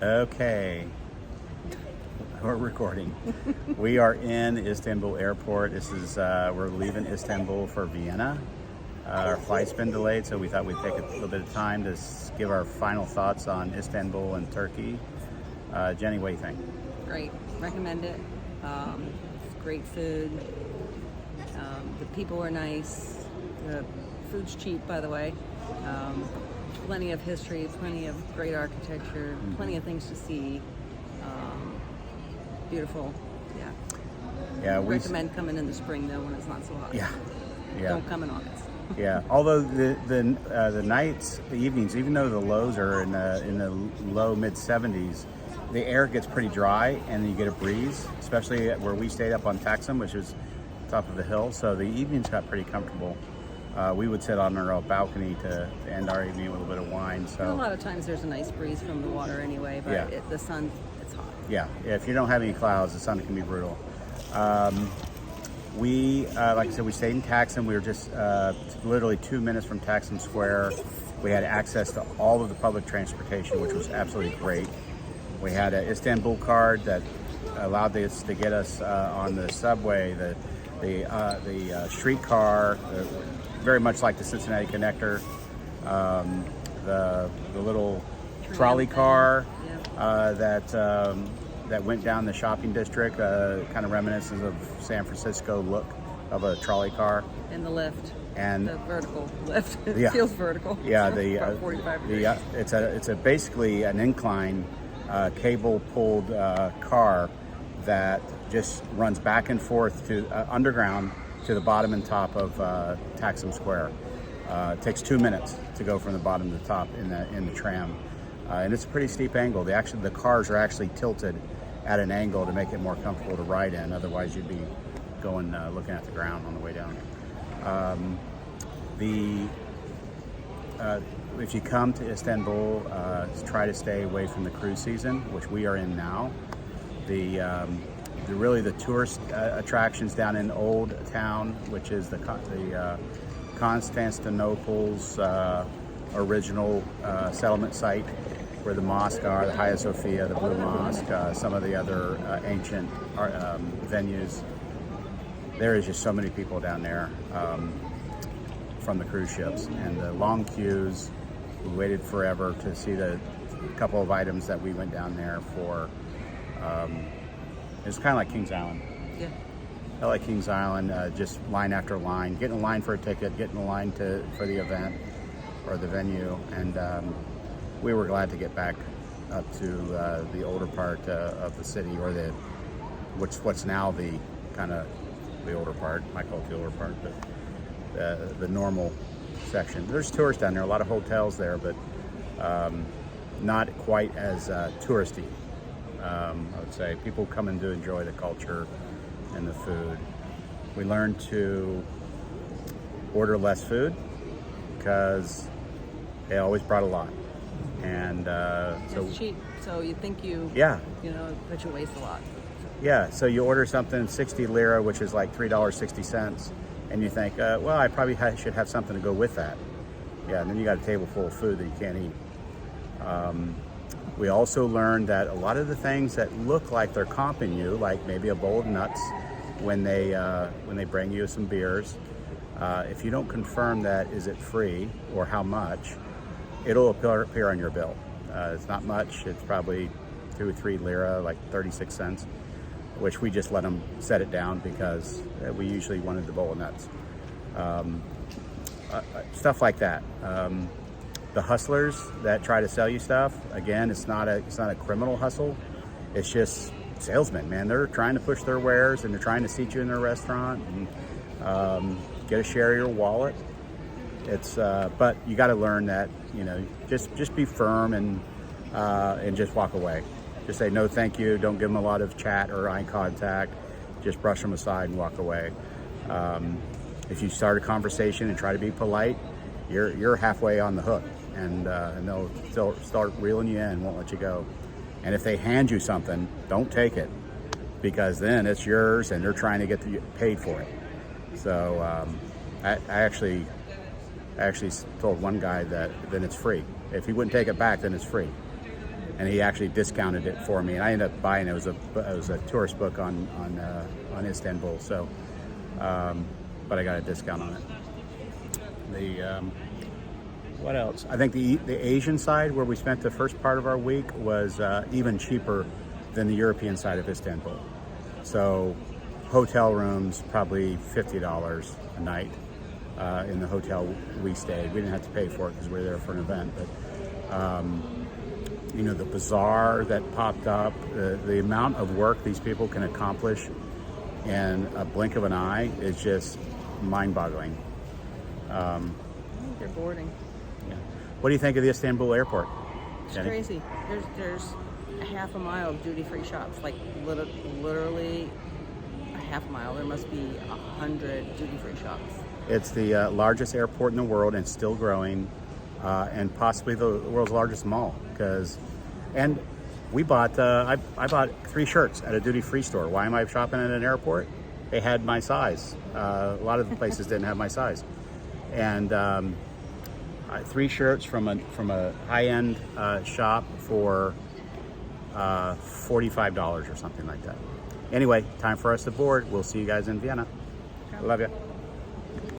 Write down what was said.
Okay, we're recording. We are in Istanbul Airport. This is we're leaving Istanbul for Vienna. Our flight's been delayed, so we thought we'd take a little bit of time to give our final thoughts on Istanbul and Turkey. Jenny, what do you think? Great, recommend it. Great food. The people are nice. The food's cheap, by the way. Plenty of history, plenty of great architecture, plenty of things to see. Beautiful, yeah. Yeah, we recommend coming in the spring though when it's not so hot. Yeah. Don't come in August. Yeah. Although the nights, the evenings, even though the lows are in the low mid 70s, the air gets pretty dry and you get a breeze, especially where we stayed up on Taksim, which is top of the hill. So the evenings got pretty comfortable. We would sit on our balcony to end our evening with a little bit of wine. So a lot of times there's a nice breeze from the water anyway, but yeah. The sun, it's hot. Yeah, if you don't have any clouds, the sun can be brutal. We, like I said, we stayed in Taksim. We were just literally 2 minutes from Taksim Square. We had access to all of the public transportation, which was absolutely great. We had an Istanbul card that allowed us to get us on the subway, the streetcar, very much like the Cincinnati Connector, the little trolley car that went down the shopping district, kind of reminiscent of San Francisco look of a trolley car. And the lift. And the vertical lift. It yeah, feels vertical. Yeah, about 45 degrees. It's a basically an incline cable pulled car that just runs back and forth to underground to the bottom and top of Taksim Square. It takes 2 minutes to go from the bottom to the top in the tram, and it's a pretty steep angle. The cars are actually tilted at an angle to make it more comfortable to ride in. Otherwise, you'd be going looking at the ground on the way down. If you come to Istanbul, try to stay away from the cruise season, which we are in now. The tourist attractions down in Old Town, which is the Constantinople's original settlement site, where the mosque are, the Hagia Sophia, the Blue Mosque, some of the other ancient venues. There is just so many people down there from the cruise ships, and the long queues. We waited forever to see the couple of items that we went down there for. It's kind of like Kings Island. Yeah. I like Kings Island, just line after line, getting in line for a ticket, getting in line for the event or the venue, and we were glad to get back up to the older part of the city, or what's now the kind of the older part. I call it the older part, but the normal section. There's tourists down there, a lot of hotels there, but not quite as touristy. I would say people come in to enjoy the culture and the food. We learned to order less food because they always brought a lot, and so it's cheap. So you think but you waste a lot. Yeah, so you order something 60 lira, which is like $3.60, and you think, well, I probably should have something to go with that. Yeah, and then you got a table full of food that you can't eat. We also learned that a lot of the things that look like they're comping you, like maybe a bowl of nuts, when they bring you some beers, if you don't confirm that is it free or how much, it'll appear on your bill. It's not much. It's probably 2 or 3 lira, like 36 cents, which we just let them set it down because we usually wanted the bowl of nuts. Stuff like that. The hustlers that try to sell you stuff, again, it's not a criminal hustle. It's just salesmen, man. They're trying to push their wares, and they're trying to seat you in their restaurant and get a share of your wallet. It's but you got to learn that, just be firm and just walk away. Just say no, thank you. Don't give them a lot of chat or eye contact. Just brush them aside and walk away. If you start a conversation and try to be polite, you're halfway on the hook, and they'll still start reeling you in, won't let you go. And if they hand you something, don't take it, because then it's yours and they're trying to get paid for it. So I actually told one guy that then it's free. If he wouldn't take it back, then it's free. and he actually discounted it for me, and I ended up buying it. It was a tourist book on Istanbul. So, but I got a discount on it. What else? I think the Asian side, where we spent the first part of our week, was even cheaper than the European side of Istanbul. So hotel rooms, probably $50 a night in the hotel we stayed. We didn't have to pay for it because we were there for an event. But, you know, the bazaar that popped up, the amount of work these people can accomplish in a blink of an eye is just mind-boggling. They're boarding. Yeah. What do you think of the Istanbul airport, It's Jenny? crazy. There's a half a mile of duty-free shops, like literally a half a mile. There must be 100 duty-free shops. It's the largest airport in the world and still growing, and possibly the world's largest mall. And we bought, I bought 3 shirts at a duty-free store. Why am I shopping at an airport? They had my size. A lot of the places didn't have my size. And 3 shirts from a high-end shop for $45 or something like that. Anyway, time for us to board. We'll see you guys in Vienna. Love you.